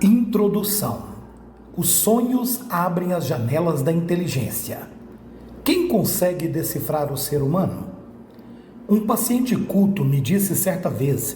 Introdução. Os sonhos abrem as janelas da inteligência. Quem consegue decifrar o ser humano? Um paciente culto me disse certa vez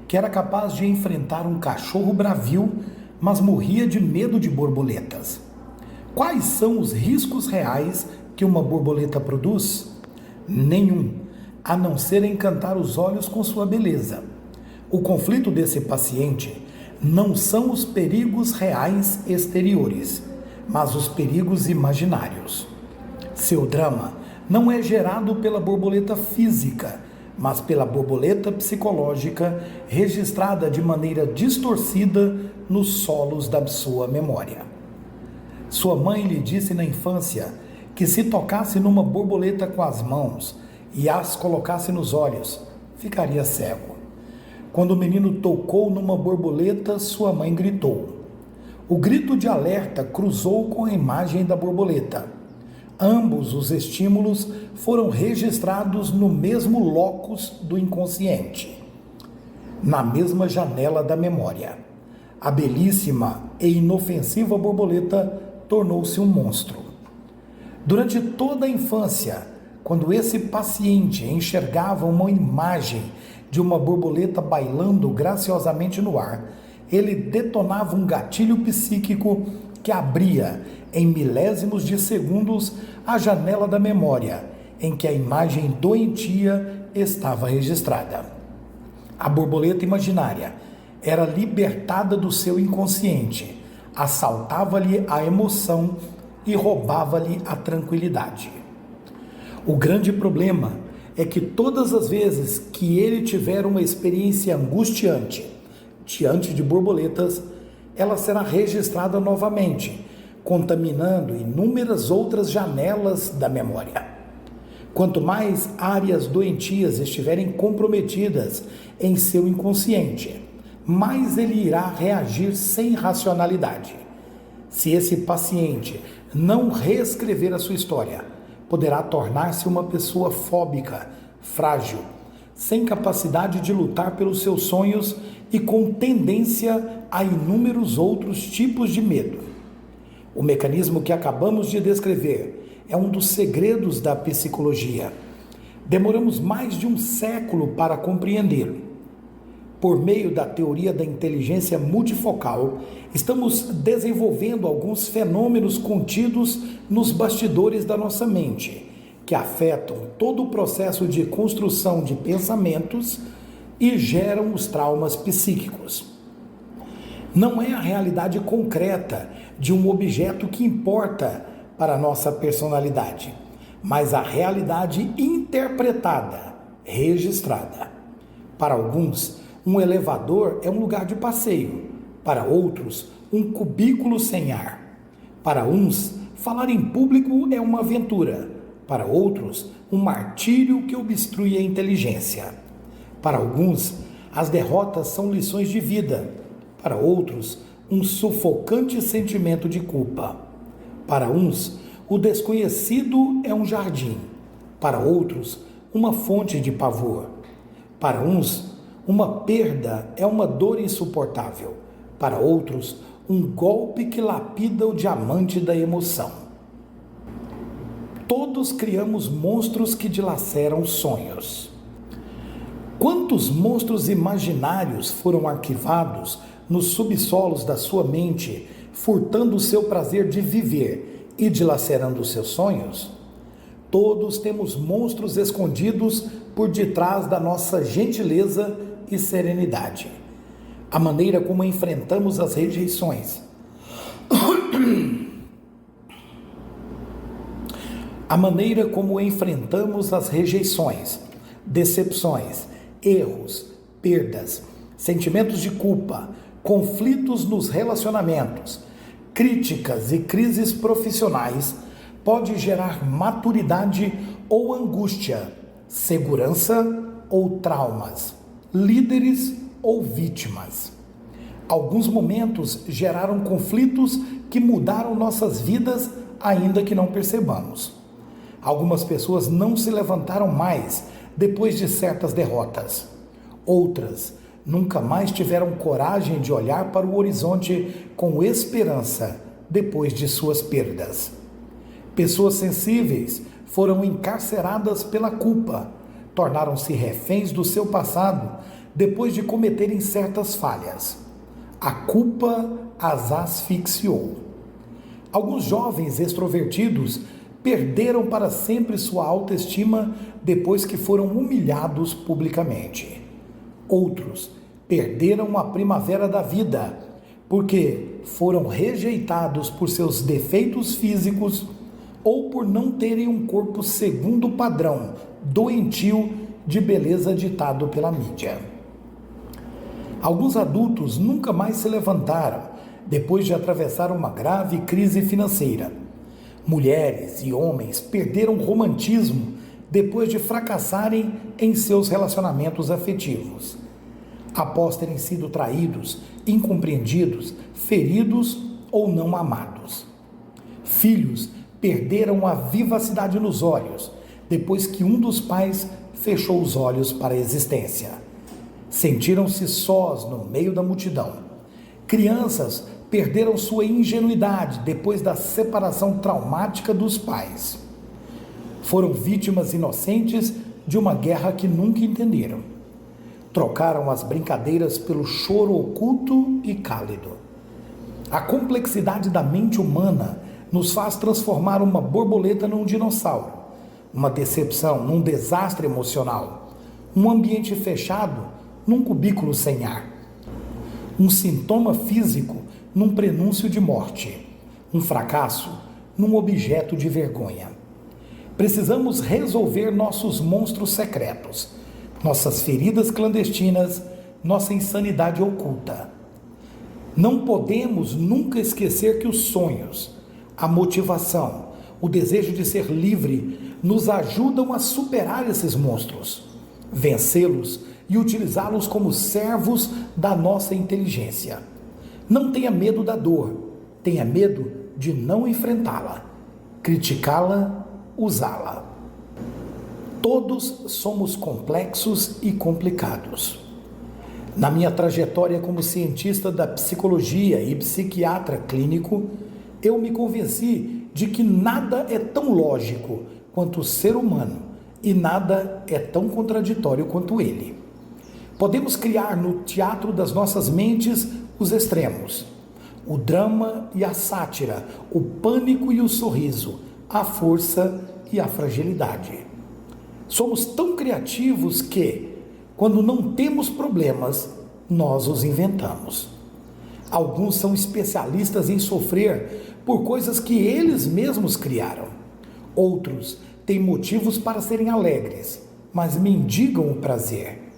que era capaz de enfrentar um cachorro bravio, mas morria de medo de borboletas. Quais são os riscos reais que uma borboleta produz? Nenhum, a não ser encantar os olhos com sua beleza. O conflito desse paciente não são os perigos reais exteriores, mas os perigos imaginários. Seu drama não é gerado pela borboleta física, mas pela borboleta psicológica registrada de maneira distorcida nos solos da sua memória. Sua mãe lhe disse na infância que se tocasse numa borboleta com as mãos e as colocasse nos olhos, ficaria cego. Quando o menino tocou numa borboleta, sua mãe gritou. O grito de alerta cruzou com a imagem da borboleta. Ambos os estímulos foram registrados no mesmo locus do inconsciente, na mesma janela da memória. A belíssima e inofensiva borboleta tornou-se um monstro. Durante toda a infância, quando esse paciente enxergava uma imagem de uma borboleta bailando graciosamente no ar, ele detonava um gatilho psíquico que abria, em milésimos de segundos, a janela da memória, em que a imagem doentia estava registrada. A borboleta imaginária era libertada do seu inconsciente, assaltava-lhe a emoção e roubava-lhe a tranquilidade. O grande problema é que todas as vezes que ele tiver uma experiência angustiante diante de borboletas, ela será registrada novamente, contaminando inúmeras outras janelas da memória. Quanto mais áreas doentias estiverem comprometidas em seu inconsciente, mais ele irá reagir sem racionalidade. Se esse paciente não reescrever a sua história, poderá tornar-se uma pessoa fóbica, frágil, sem capacidade de lutar pelos seus sonhos e com tendência a inúmeros outros tipos de medo. O mecanismo que acabamos de descrever é um dos segredos da psicologia. Demoramos mais de um século para compreendê-lo. Por meio da teoria da inteligência multifocal, estamos desenvolvendo alguns fenômenos contidos nos bastidores da nossa mente, que afetam todo o processo de construção de pensamentos e geram os traumas psíquicos. Não é a realidade concreta de um objeto que importa para a nossa personalidade, mas a realidade interpretada, registrada. Para alguns, um elevador é um lugar de passeio, para outros, um cubículo sem ar. Para uns, falar em público é uma aventura, para outros, um martírio que obstrui a inteligência. Para alguns, as derrotas são lições de vida, para outros, um sufocante sentimento de culpa. Para uns, o desconhecido é um jardim, para outros, uma fonte de pavor. Para uns, uma perda é uma dor insuportável, para outros, um golpe que lapida o diamante da emoção. Todos criamos monstros que dilaceram sonhos. Quantos monstros imaginários foram arquivados nos subsolos da sua mente, furtando o seu prazer de viver e dilacerando os seus sonhos? Todos temos monstros escondidos por detrás da nossa gentileza e serenidade. A maneira como enfrentamos as rejeições. A maneira como enfrentamos as rejeições, decepções, erros, perdas, sentimentos de culpa, conflitos nos relacionamentos, críticas e crises profissionais pode gerar maturidade ou angústia, segurança ou traumas, líderes ou vítimas. Alguns momentos geraram conflitos que mudaram nossas vidas, ainda que não percebamos. Algumas pessoas não se levantaram mais depois de certas derrotas. Outras nunca mais tiveram coragem de olhar para o horizonte com esperança depois de suas perdas. Pessoas sensíveis foram encarceradas pela culpa, tornaram-se reféns do seu passado depois de cometerem certas falhas. A culpa as asfixiou. Alguns jovens extrovertidos perderam para sempre sua autoestima depois que foram humilhados publicamente. Outros perderam a primavera da vida porque foram rejeitados por seus defeitos físicos ou por não terem um corpo segundo o padrão doentio de beleza ditado pela mídia. Alguns adultos nunca mais se levantaram depois de atravessar uma grave crise financeira. Mulheres e homens perderam o romantismo depois de fracassarem em seus relacionamentos afetivos. Após terem sido traídos, incompreendidos, feridos ou não amados. Filhos perderam a vivacidade nos olhos depois que um dos pais fechou os olhos para a existência. Sentiram-se sós no meio da multidão. Crianças perderam sua ingenuidade depois da separação traumática dos pais. Foram vítimas inocentes de uma guerra que nunca entenderam. Trocaram as brincadeiras pelo choro oculto e cálido. A complexidade da mente humana nos faz transformar uma borboleta num dinossauro, uma decepção num desastre emocional, um ambiente fechado num cubículo sem ar, um sintoma físico num prenúncio de morte, um fracasso num objeto de vergonha. Precisamos resolver nossos monstros secretos, nossas feridas clandestinas, nossa insanidade oculta. Não podemos nunca esquecer que os sonhos, a motivação, o desejo de ser livre nos ajudam a superar esses monstros, vencê-los e utilizá-los como servos da nossa inteligência. Não tenha medo da dor, tenha medo de não enfrentá-la, criticá-la, usá-la. Todos somos complexos e complicados. Na minha trajetória como cientista da psicologia e psiquiatra clínico, eu me convenci de que nada é tão lógico quanto o ser humano e nada é tão contraditório quanto ele. Podemos criar no teatro das nossas mentes os extremos, o drama e a sátira, o pânico e o sorriso, a força e a fragilidade. Somos tão criativos que, quando não temos problemas, nós os inventamos. Alguns são especialistas em sofrer por coisas que eles mesmos criaram. Outros têm motivos para serem alegres, mas mendigam o prazer.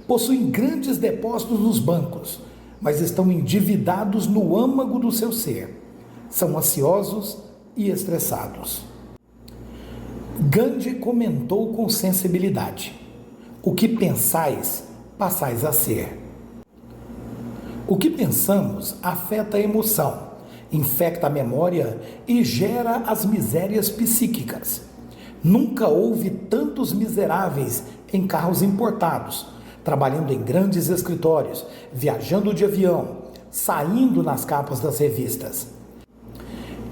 Possuem grandes depósitos nos bancos, mas estão endividados no âmago do seu ser. São ansiosos e estressados. Gandhi comentou com sensibilidade: o que pensais, passais a ser. O que pensamos afeta a emoção, infecta a memória e gera as misérias psíquicas. Nunca houve tantos miseráveis em carros importados, trabalhando em grandes escritórios, viajando de avião, saindo nas capas das revistas.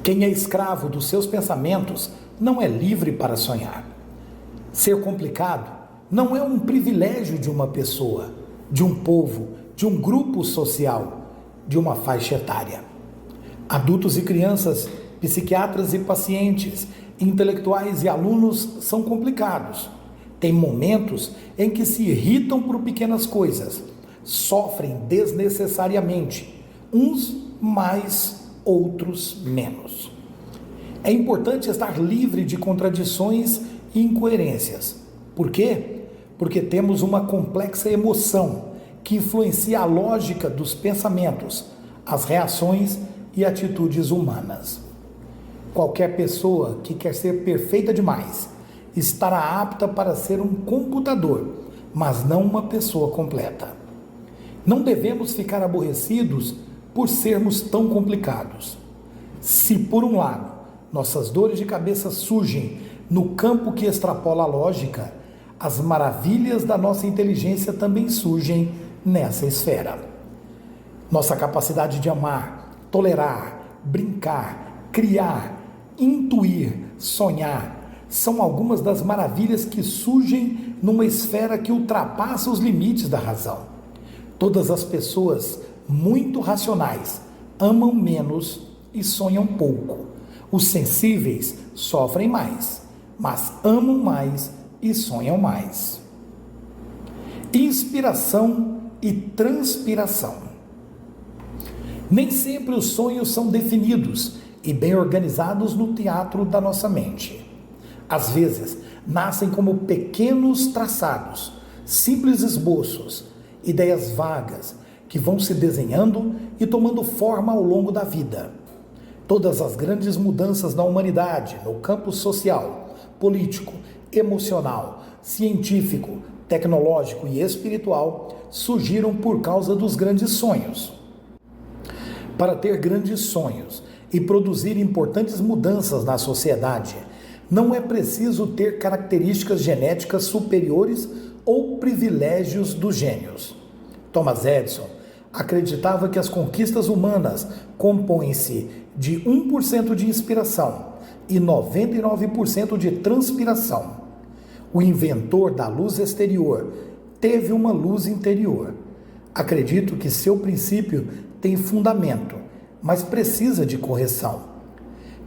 Quem é escravo dos seus pensamentos não é livre para sonhar. Ser complicado não é um privilégio de uma pessoa, de um povo, de um grupo social, de uma faixa etária. Adultos e crianças, psiquiatras e pacientes, intelectuais e alunos são complicados. Tem momentos em que se irritam por pequenas coisas, sofrem desnecessariamente, uns mais, outros menos. É importante estar livre de contradições e incoerências. Por quê? Porque temos uma complexa emoção que influencia a lógica dos pensamentos, as reações e atitudes humanas. Qualquer pessoa que quer ser perfeita demais estará apta para ser um computador, mas não uma pessoa completa. Não devemos ficar aborrecidos por sermos tão complicados. Se, por um lado, nossas dores de cabeça surgem no campo que extrapola a lógica, as maravilhas da nossa inteligência também surgem nessa esfera. Nossa capacidade de amar, tolerar, brincar, criar, intuir, sonhar, são algumas das maravilhas que surgem numa esfera que ultrapassa os limites da razão. Todas as pessoas muito racionais amam menos e sonham pouco. Os sensíveis sofrem mais, mas amam mais e sonham mais. Inspiração e transpiração. Nem sempre os sonhos são definidos e bem organizados no teatro da nossa mente. Às vezes, nascem como pequenos traçados, simples esboços, ideias vagas que vão se desenhando e tomando forma ao longo da vida. Todas as grandes mudanças na humanidade, no campo social, político, emocional, científico, tecnológico e espiritual, surgiram por causa dos grandes sonhos. Para ter grandes sonhos e produzir importantes mudanças na sociedade, não é preciso ter características genéticas superiores ou privilégios dos gênios. Thomas Edison acreditava que as conquistas humanas compõem-se de 1% de inspiração e 99% de transpiração. O inventor da luz exterior teve uma luz interior. Acredito que seu princípio tem fundamento, mas precisa de correção.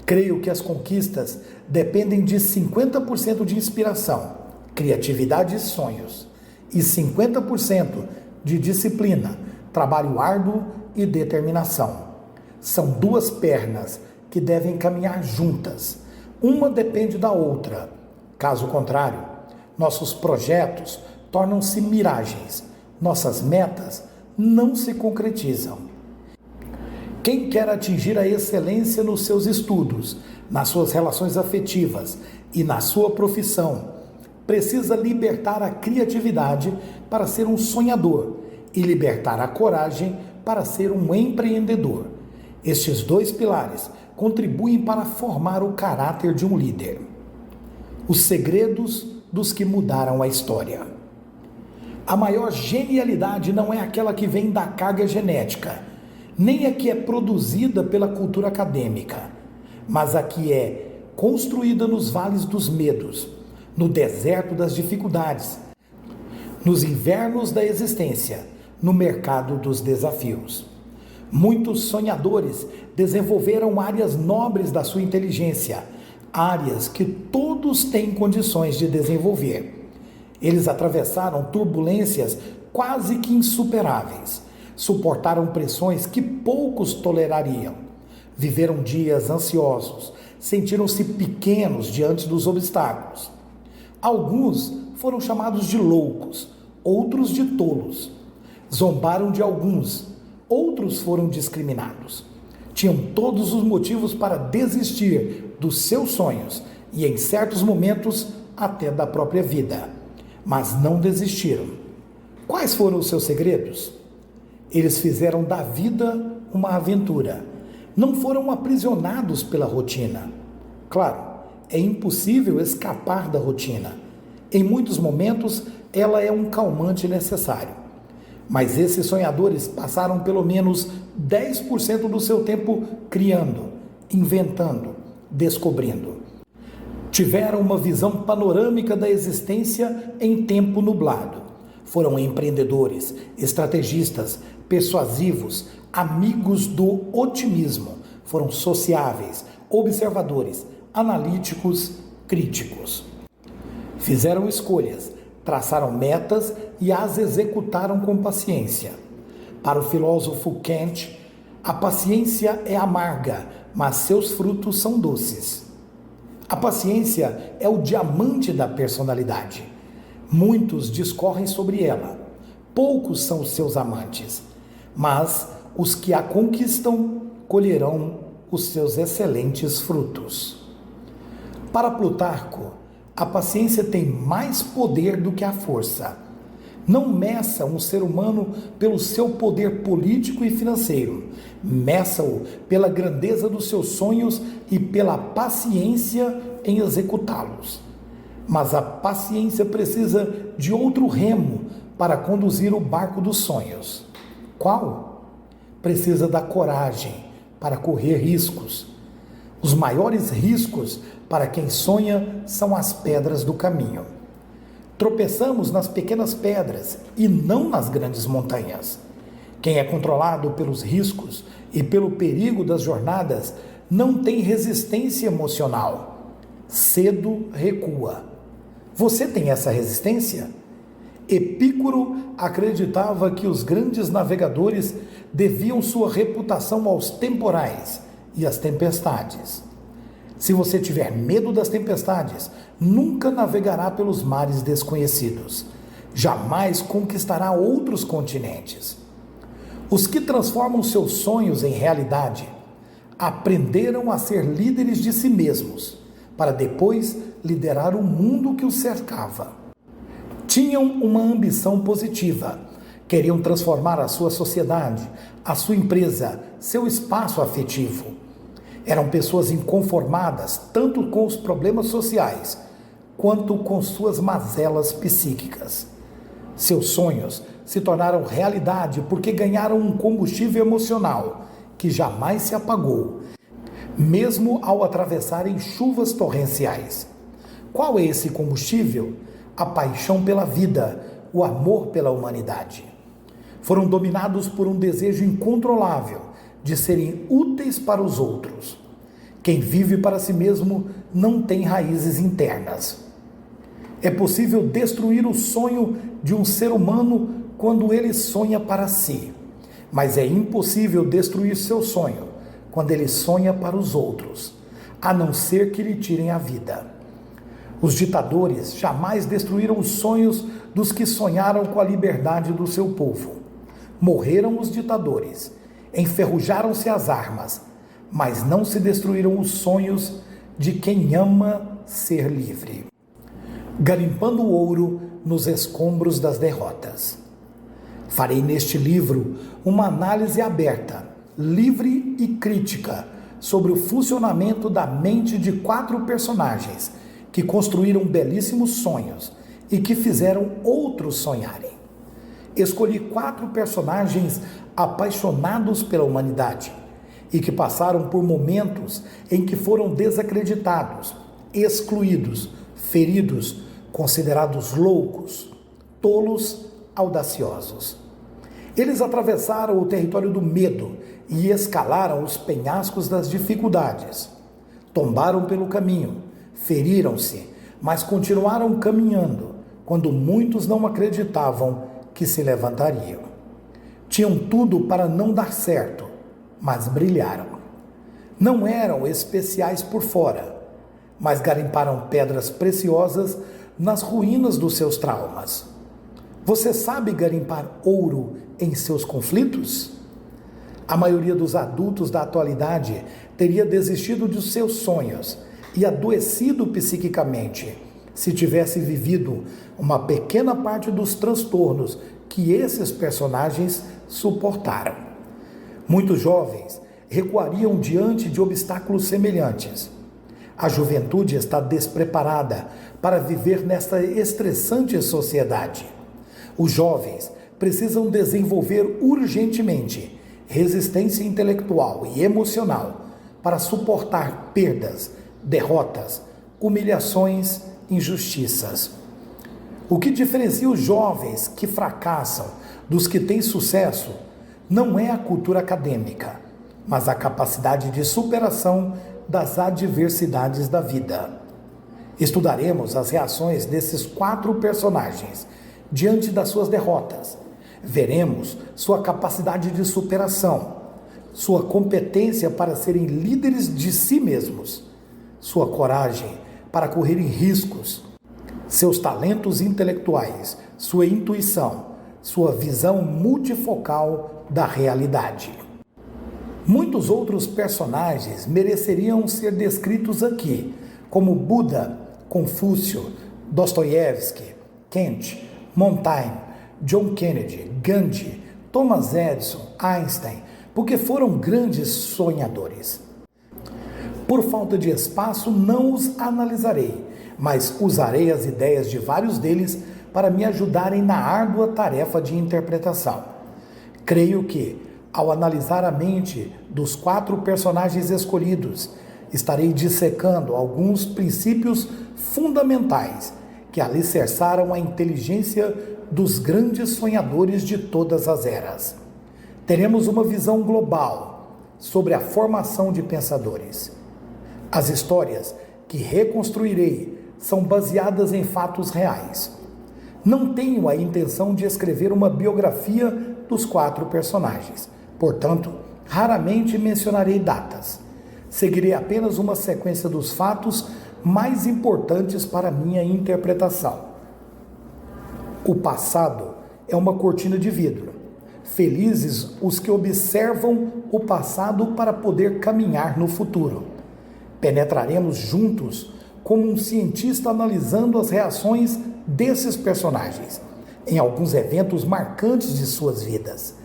Creio que as conquistas dependem de 50% de inspiração, criatividade e sonhos, e 50% de disciplina, trabalho árduo e determinação. São duas pernas que devem caminhar juntas. Uma depende da outra. Caso contrário, nossos projetos tornam-se miragens. Nossas metas não se concretizam. Quem quer atingir a excelência nos seus estudos, nas suas relações afetivas e na sua profissão, precisa libertar a criatividade para ser um sonhador e libertar a coragem para ser um empreendedor. Estes dois pilares contribuem para formar o caráter de um líder. Os segredos dos que mudaram a história. A maior genialidade não é aquela que vem da carga genética, nem a que é produzida pela cultura acadêmica, mas a que é construída nos vales dos medos, no deserto das dificuldades, nos invernos da existência, no mercado dos desafios. Muitos sonhadores desenvolveram áreas nobres da sua inteligência, áreas que todos têm condições de desenvolver. Eles atravessaram turbulências quase que insuperáveis, suportaram pressões que poucos tolerariam, viveram dias ansiosos, sentiram-se pequenos diante dos obstáculos. Alguns foram chamados de loucos, outros de tolos. Zombaram de alguns, outros foram discriminados. Tinham todos os motivos para desistir dos seus sonhos e, em certos momentos, até da própria vida. Mas não desistiram. Quais foram os seus segredos? Eles fizeram da vida uma aventura. Não foram aprisionados pela rotina. Claro, é impossível escapar da rotina. Em muitos momentos, ela é um calmante necessário. Mas esses sonhadores passaram pelo menos 10% do seu tempo criando, inventando, descobrindo. Tiveram uma visão panorâmica da existência em tempo nublado. Foram empreendedores, estrategistas, persuasivos, amigos do otimismo. Foram sociáveis, observadores, analíticos, críticos. Fizeram escolhas, traçaram metas e as executaram com paciência. Para o filósofo Kant, a paciência é amarga, mas seus frutos são doces. A paciência é o diamante da personalidade. Muitos discorrem sobre ela. Poucos são os seus amantes, mas os que a conquistam colherão os seus excelentes frutos. Para Plutarco, a paciência tem mais poder do que a força. Não meça um ser humano pelo seu poder político e financeiro. Meça-o pela grandeza dos seus sonhos e pela paciência em executá-los. Mas a paciência precisa de outro remo para conduzir o barco dos sonhos. Qual? Precisa da coragem para correr riscos. Os maiores riscos para quem sonha são as pedras do caminho. Tropeçamos nas pequenas pedras e não nas grandes montanhas. Quem é controlado pelos riscos e pelo perigo das jornadas não tem resistência emocional. Cedo recua. Você tem essa resistência? Epicuro acreditava que os grandes navegadores deviam sua reputação aos temporais e às tempestades. Se você tiver medo das tempestades, nunca navegará pelos mares desconhecidos. Jamais conquistará outros continentes. Os que transformam seus sonhos em realidade aprenderam a ser líderes de si mesmos, para depois liderar o mundo que os cercava. Tinham uma ambição positiva, queriam transformar a sua sociedade, a sua empresa, seu espaço afetivo. Eram pessoas inconformadas tanto com os problemas sociais quanto com suas mazelas psíquicas. Seus sonhos se tornaram realidade porque ganharam um combustível emocional que jamais se apagou, mesmo ao atravessarem chuvas torrenciais. Qual é esse combustível? A paixão pela vida, o amor pela humanidade. Foram dominados por um desejo incontrolável de serem úteis para os outros. Quem vive para si mesmo não tem raízes internas. É possível destruir o sonho de um ser humano quando ele sonha para si, mas é impossível destruir seu sonho quando ele sonha para os outros, a não ser que lhe tirem a vida. Os ditadores jamais destruíram os sonhos dos que sonharam com a liberdade do seu povo. Morreram os ditadores, enferrujaram-se as armas, mas não se destruíram os sonhos de quem ama ser livre. Garimpando o ouro nos escombros das derrotas. Farei neste livro uma análise aberta, livre e crítica sobre o funcionamento da mente de 4 personagens que construíram belíssimos sonhos e que fizeram outros sonharem. Escolhi 4 personagens apaixonados pela humanidade e que passaram por momentos em que foram desacreditados, excluídos, feridos, considerados loucos, tolos, audaciosos. Eles atravessaram o território do medo e escalaram os penhascos das dificuldades. Tombaram pelo caminho, feriram-se, mas continuaram caminhando quando muitos não acreditavam que se levantariam. Tinham tudo para não dar certo, mas brilharam. Não eram especiais por fora, mas garimparam pedras preciosas nas ruínas dos seus traumas. Você sabe garimpar ouro em seus conflitos? A maioria dos adultos da atualidade teria desistido dos seus sonhos e adoecido psiquicamente se tivesse vivido uma pequena parte dos transtornos que esses personagens suportaram. Muitos jovens recuariam diante de obstáculos semelhantes. A juventude está despreparada para viver nesta estressante sociedade. Os jovens precisam desenvolver urgentemente resistência intelectual e emocional para suportar perdas, derrotas, humilhações, injustiças. O que diferencia os jovens que fracassam dos que têm sucesso não é a cultura acadêmica, mas a capacidade de superação das adversidades da vida. Estudaremos as reações desses 4 personagens diante das suas derrotas. Veremos sua capacidade de superação, sua competência para serem líderes de si mesmos, sua coragem para correrem riscos, seus talentos intelectuais, sua intuição, sua visão multifocal da realidade. Muitos outros personagens mereceriam ser descritos aqui, como Buda, Confúcio, Dostoiévski, Kant, Montaigne, John Kennedy, Gandhi, Thomas Edison, Einstein, porque foram grandes sonhadores. Por falta de espaço, não os analisarei, mas usarei as ideias de vários deles para me ajudarem na árdua tarefa de interpretação. Creio que, ao analisar a mente dos 4 personagens escolhidos, estarei dissecando alguns princípios fundamentais que alicerçaram a inteligência dos grandes sonhadores de todas as eras. Teremos uma visão global sobre a formação de pensadores. As histórias que reconstruirei são baseadas em fatos reais. Não tenho a intenção de escrever uma biografia dos 4 personagens, portanto, raramente mencionarei datas. Seguirei apenas uma sequência dos fatos mais importantes para minha interpretação. O passado é uma cortina de vidro. Felizes os que observam o passado para poder caminhar no futuro. Penetraremos juntos como um cientista analisando as reações desses personagens em alguns eventos marcantes de suas vidas.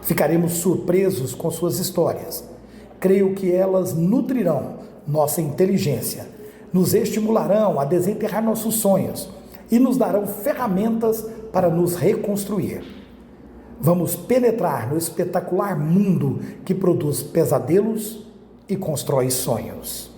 Ficaremos surpresos com suas histórias. Creio que elas nutrirão nossa inteligência, nos estimularão a desenterrar nossos sonhos e nos darão ferramentas para nos reconstruir. Vamos penetrar no espetacular mundo que produz pesadelos e constrói sonhos.